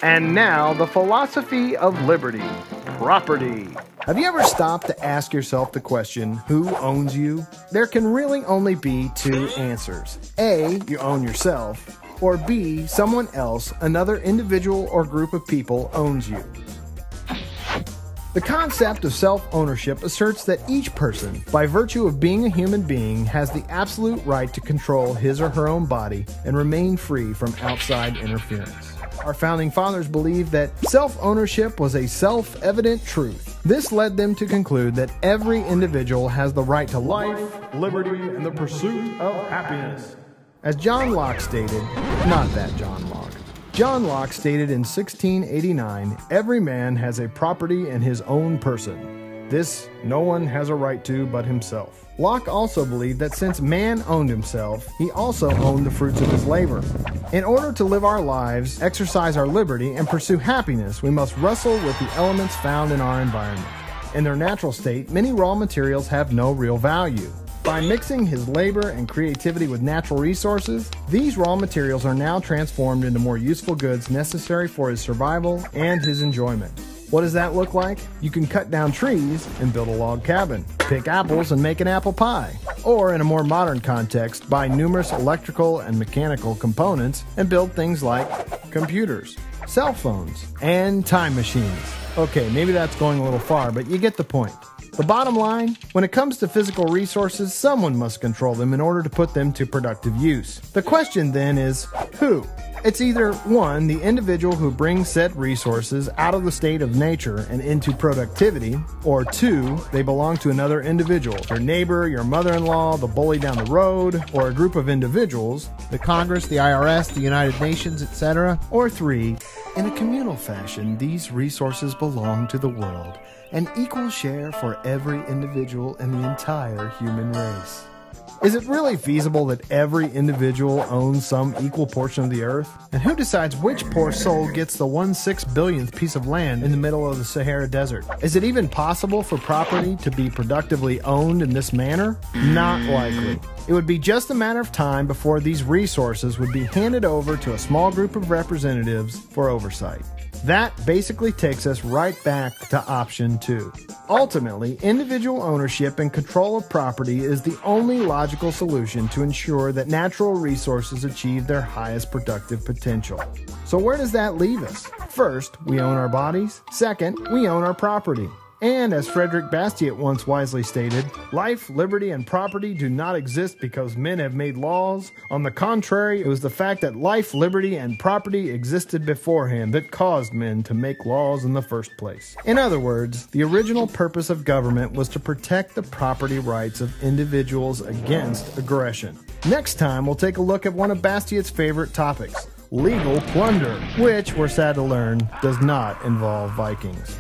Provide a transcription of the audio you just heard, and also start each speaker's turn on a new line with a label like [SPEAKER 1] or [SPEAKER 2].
[SPEAKER 1] And now, the philosophy of liberty, property. Have you ever stopped to ask yourself the question, who owns you? There can really only be two answers. A, you own yourself, or B, someone else, another individual or group of people owns you. The concept of self-ownership asserts that each person, by virtue of being a human being, has the absolute right to control his or her own body and remain free from outside interference. Our founding fathers believed that self-ownership was a self-evident truth. This led them to conclude that every individual has the right to life, liberty, and the pursuit of happiness. As John Locke stated, not that John Locke. John Locke stated in 1689, every man has a property in his own person. This no one has a right to but himself. Locke also believed that since man owned himself, he also owned the fruits of his labor. In order to live our lives, exercise our liberty, and pursue happiness, we must wrestle with the elements found in our environment. In their natural state, many raw materials have no real value. By mixing his labor and creativity with natural resources, these raw materials are now transformed into more useful goods necessary for his survival and his enjoyment. What does that look like? You can cut down trees and build a log cabin, pick apples and make an apple pie, or in a more modern context, buy numerous electrical and mechanical components and build things like computers, cell phones, and time machines. Okay, maybe that's going a little far, but you get the point. The bottom line, when it comes to physical resources, someone must control them in order to put them to productive use. The question then is, who? It's either 1, the individual who brings said resources out of the state of nature and into productivity, or 2, they belong to another individual, your neighbor, your mother-in-law, the bully down the road, or a group of individuals, the Congress, the IRS, the United Nations, etc., or 3, in a communal fashion, these resources belong to the world, an equal share for every individual in the entire human race. Is it really feasible that every individual owns some equal portion of the earth? And who decides which poor soul gets the 1/6 billionth piece of land in the middle of the Sahara Desert? Is it even possible for property to be productively owned in this manner? Not likely. It would be just a matter of time before these resources would be handed over to a small group of representatives for oversight. That basically takes us right back to option 2. Ultimately, individual ownership and control of property is the only logical solution to ensure that natural resources achieve their highest productive potential. So where does that leave us? First, we own our bodies. Second, we own our property. And as Frederick Bastiat once wisely stated, life, liberty, and property do not exist because men have made laws. On the contrary, it was the fact that life, liberty, and property existed beforehand that caused men to make laws in the first place. In other words, the original purpose of government was to protect the property rights of individuals against aggression. Next time, we'll take a look at one of Bastiat's favorite topics, legal plunder, which, we're sad to learn, does not involve Vikings.